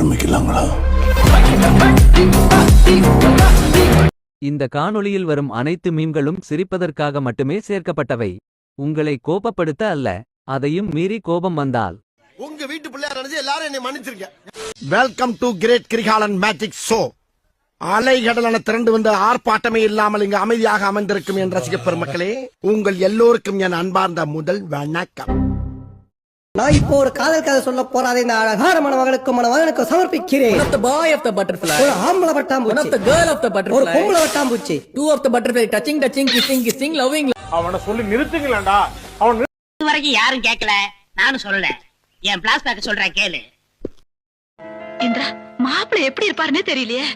ஆரம்பிக்கலாங்களா? இந்த காணொளியில் வரும் அனைத்து மீம்களும் சிரிப்பதற்காக மட்டுமே சேர்க்கப்பட்டவை. உங்களை கோபப்படுத்த அல்ல. அதையும் மீறி கோபம் வந்தால் உங்க வீட்டு பிள்ளையா நினைச்சு எல்லாரும் என்னை மன்னிச்சிருக்க. Welcome to great Kirikalan magic show. அலைகடலான திரண்டு வந்து ஆர்ப்பாட்டமே இல்லாமல் இங்கு அமைதியாக அமர்ந்திருக்கும் என் ரசிக பெருமக்களே, உங்கள் எல்லோருக்கும் என் அன்பார்ந்த முதல் வணக்கம். நான் இப்போ ஒரு காதல் கதை சொல்ல போறாதே. இந்த அழகான மணமகனுக்கு சமர்ப்பிக்கிறேன். One of the boy of the butterfly. ஒரு ஆம்பளை பட்டாம்பூச்சி. One of the girl of the butterfly. ஒரு பொம்பளை பட்டாம்பூச்சி. Two of the butterfly touching, kissing, loving. அவனை சொல்லி நிறுத்துங்களேன்டா. அவன் வரைக்கும் யாரும் கேட்கல, நானும் சொல்லல. என் பிளாஸ்பேக் சொல்றேன் கேளு. இந்திரா, மாப்பிள்ளை எப்படி இருப்பாருன்னே தெரியலையே.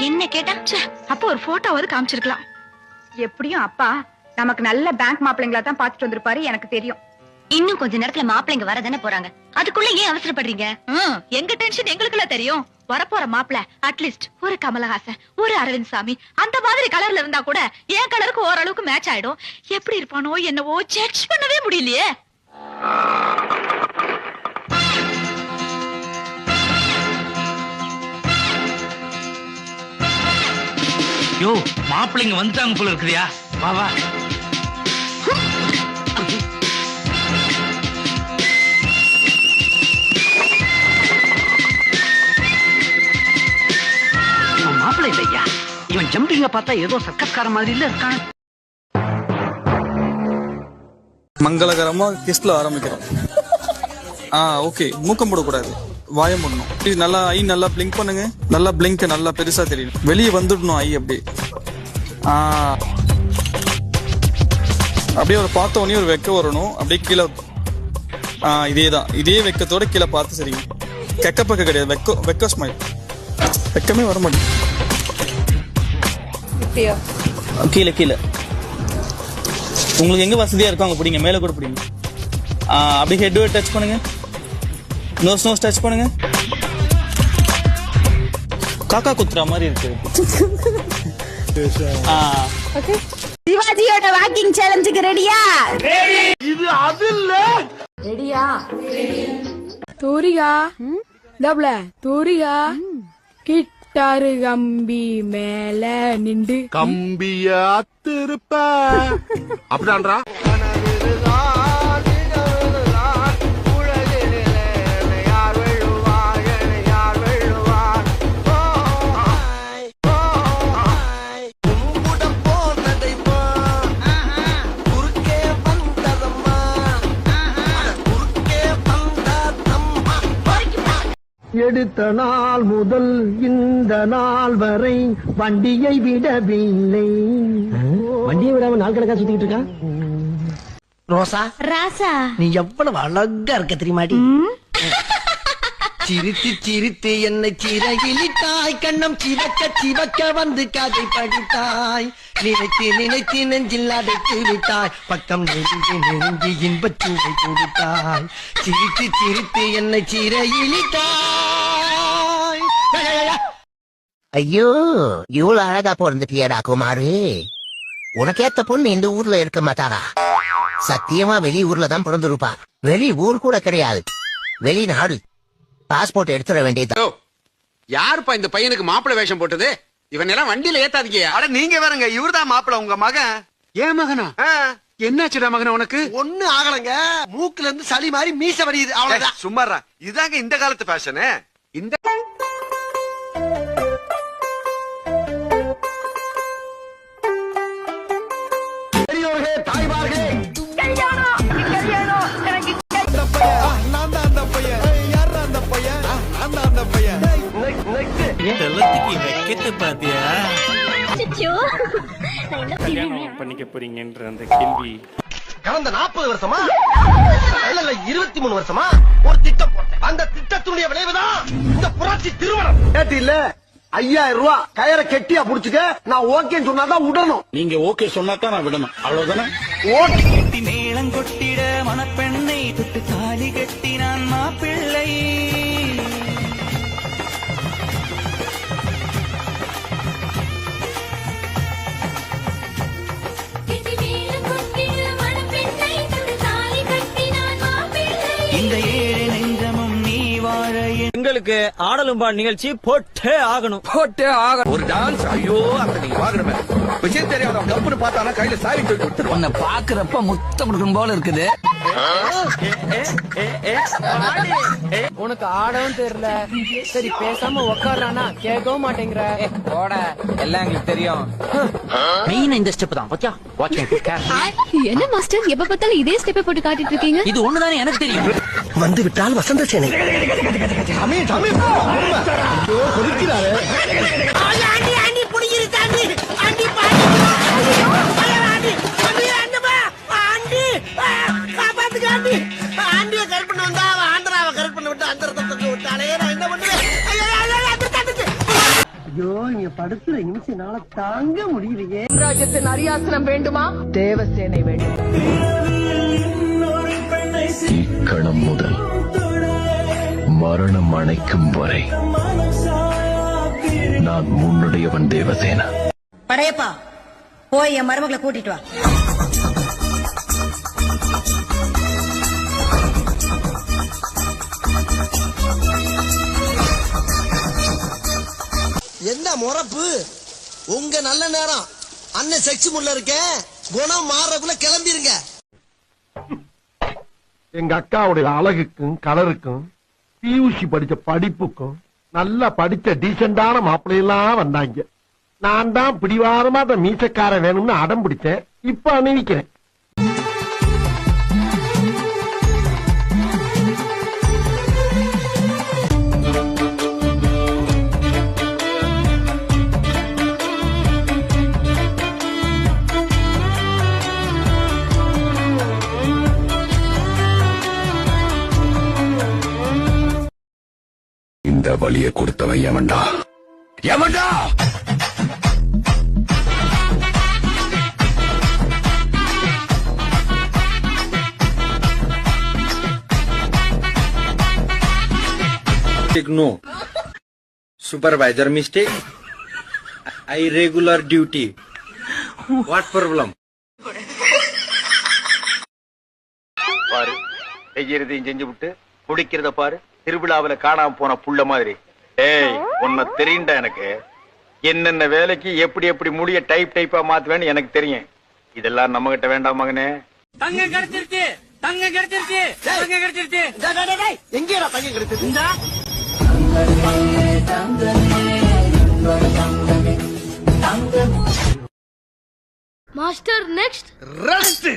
என்ன கேட்டா அப்ப ஒரு போட்டோவாவது காமிச்சிருக்கலாம். எப்படியும் அப்பா நமக்கு நல்ல பேங்க் மாப்பிள்ளைங்களா தான் பாத்துட்டு வந்திருப்பாரு, எனக்கு தெரியும். இன்னும் கொஞ்ச நேரத்துல மாப்பிள்ளைங்க வரதானே போறாங்க. அதுக்குள்ள ஏன் அவசரப்படுறீங்க? எங்க டென்ஷன் எங்களுக்கு எல்லாம் தெரியும். வரப்போற மாப்பிள்ள அட்லீஸ்ட் ஒரு கமலஹாசன், ஒரு அரவிந்த் சாமி அந்த மாதிரி கலர்ல இருந்தா கூட என் கலருக்கு ஓரளவுக்கு மேட்ச் ஆயிடும். எப்படி இருப்பானோ என்னவோ ஜட்ஜ் பண்ணவே முடியலையே. யோ, மாப்பிள்ளைங்க வந்துட்டாங்க போல இருக்குறியா? வா வா. இவன் மாப்பிள்ளை இல்லையா? இவன் ஜம்பிங்க பார்த்தா ஏதோ சர்க்கஸ்கார மாதிரி இல்ல இருக்கான். மங்களகரமா கிஸ்ல ஆரம்பிக்கிறோம். ஓகே, மூக்கம் போடக்கூடாது, வாயம் பண்ணணும். நல்லா ஐ நல்லா பிளிங்க் பண்ணுங்க. நல்லா பிளிங்க் நல்லா பெருசா தெரியும். வெளியே வந்துடணும் ஐ அப்படி. அப்படியே ஒரு பார்த்த உடனே ஒரு வெக்க வரணும். அப்படியே கீழே இதேதான், இதே வெக்கத்தோட கீழே பார்த்து சரிங்க. கெக்க பக்க கிடையாது, வெக்க ஸ்மைல். வெக்கமே வர மாட்டேங்குது. கீழே கீழே உங்களுக்கு எங்க வசதியா இருக்கோ அங்க பிடிங்க. மேல கூட பிடிங்க. அப்படியே ஹெட் டச் பண்ணுங்க. நோஸ் டச் பண்ணுங்க. காக்கா குத்துற மாதிரி இருக்கு. சிவாஜியோட வாக்கிங் சேலஞ்சுக்கு ரெடியா? இது அது இல்ல. ரெடியா? தூரிகா டபுள தூரிகா கிட்டாரு கம்பி மேல நின்று கம்பியா திருப்ப அப்படிதான்றா. எடுத்த நாள் முதல் இந்த நாள் வரை வண்டியை விடவில்லை. வண்டியை விடாம நாள் கணக்கா சுத்திட்டு இருக்கா. ரோசா ராசா, நீ எவ்வளவு அழகா இருக்க தெரியுமாடி. சிரித்து சிரித்து என்னை சிறகிலிட்டாய், கண்ணம் சிவக்க சிவக்க வந்து கதை படித்தாய். நினைத்து நினைத்து நெஞ்சில் அடைத்து விட்டாய், பக்கம் நெருங்கி நெருங்கி இன்பச்சூவை கொடுத்தாய். சிரித்து சிரித்து என்னை சிறகிலிட்டாய். ஐயோ, இவ்வளவு அழகா பிறந்துட்டியடா குமாரு. உனக்கேத்த பொண்ணு இந்த ஊர்ல இருக்க மாட்டாரா? சத்தியமா வெளி ஊர்ல தான் பிறந்திருப்பா. வெளி ஊர் கூட கிடையாது, வெளிநாடு. பாஸ்போர்ட் எடுத்துட வேண்டியது. யாருப்பா இந்த பையனுக்கு மாப்பிள்ளை வேஷம் போட்டது? இவன் எல்லாம் வண்டியில ஏத்தாதீங்க. அட நீங்க வேறங்க, இவர்தான் மாப்பிள்ள, உங்க மகன். ஏன் மகனா? என்னாச்சுடா மகனா உனக்கு? ஒண்ணு ஆகலங்க, மூக்குல இருந்து சளி மாதிரி மீச வடியுது, அவ்வளவுதான். சும்மாறா, இதாங்க இந்த காலத்து ஃபேஷன். இந்த பெரியோர்களே, தாய்மார்களே, பண்ணிக்க போறீங்கன்ற அந்த கேள்வி கடந்த 40 வருஷமா இல்ல 23 வருஷமா ஒரு திட்டம் போட்டேன். அந்த திட்டத்துடைய விளைவுதான் இந்த புரட்சி திருமணம். கேட்டு இல்ல 5000 ரூபாய் கயரை கெட்டியா புடிச்சுக்க. நான் ஓகேன்னு சொன்னாதான் விடணும். நீங்க ஓகே சொன்னாதான் நான் விடணும், அவ்வளவுதானே? கட்டி மேளம் கொட்டிட மணப்பெண்ணை தொட்டு தாலி கட்டி நான் மாப்பிள்ளை. இந்த ஏழு நெஞ்சமும் நீ வாழ நமக்கு ஆடலும் பாடல் நிகழ்ச்சி போட்டே ஆகணும். ஒரு டான்ஸ் ஐயோ அந்த நீங்க பாக்குறமே விஷயம் தெரியாத கப்புன்னு பார்த்தானா கையில சாவி தூக்கி கொடுத்துருவோம். உன்னை பாக்குறப்ப முத்தம் கொடுக்கணும் போல இருக்குது. உனக்கு ஆடவும் தெரியல, சரி பேசாம உக்காடுறானா கேட்கவும் மாட்டேங்கிற. போட எல்லாம் எங்களுக்கு தெரியும். மெயின் இந்த ஸ்டெப் தான். Okay watch me care. என்ன மாஸ்டர் எப்ப பார்த்தாலும் இதே ஸ்டெப்பை போட்டு காட்டிட்டு இருக்கீங்க? இது ஒண்ணுதானே எனக்கு தெரியும். வந்து விட்டால் வசந்த சேனை. ஐயோ நீங்க படுத்துற நிமிஷம் நாள தாங்க முடியலையே. ராஜ்யத்தின் அரியாசனம் வேண்டுமா? தேவசேனை வேண்டும். இக்கணம் முதல் மரணம் அணைக்கும் வரை நான் முன்னுடையவன் தேவசேனா. படையப்பா போய் என் மருமகளை கூட்டிட்டு வா. என்ன முறப்பு உங்க நல்ல நேரம். அண்ணன் செக்ஸ் முள்ள இருக்கேன், குணம் மாறக்குள்ள கிளம்பிருங்க. எங்க அக்காவுடைய அழகுக்கும் கலருக்கும் பியூசி படிச்ச படிப்புக்கும் நல்லா படிச்ச டீசெண்டான மாப்பிள்ளையெல்லாம் வந்தாங்க. நான் தான் பிடிவாரமா அந்த மீசக்கார வேணும்னு அடம் பிடிச்சேன். இப்ப அணிவிக்கிறேன். இந்த வலியை கொடுத்தவன் எவன்டா? எவன்டா? No. Supervisor mistake. Irregular duty. What problem? பாரு செய்யறதையும் செஞ்சு விட்டு குடிக்கிறத பாரு. திருவிழாவில காணாம போன புள்ள மாதிரி. ஏய் உன்னை தெரியுண்டா எனக்கு. என்னென்ன வேலைக்கு எப்படி எப்படி முடிய டைப்பா மாத்துவேன்னு எனக்கு தெரியும். இதெல்லாம் நம்ம கிட்ட வேண்டாம் மகனே. தங்க கிடைச்சிருச்சு. எங்கேடா தங்க கிடைச்சது? Master next rest.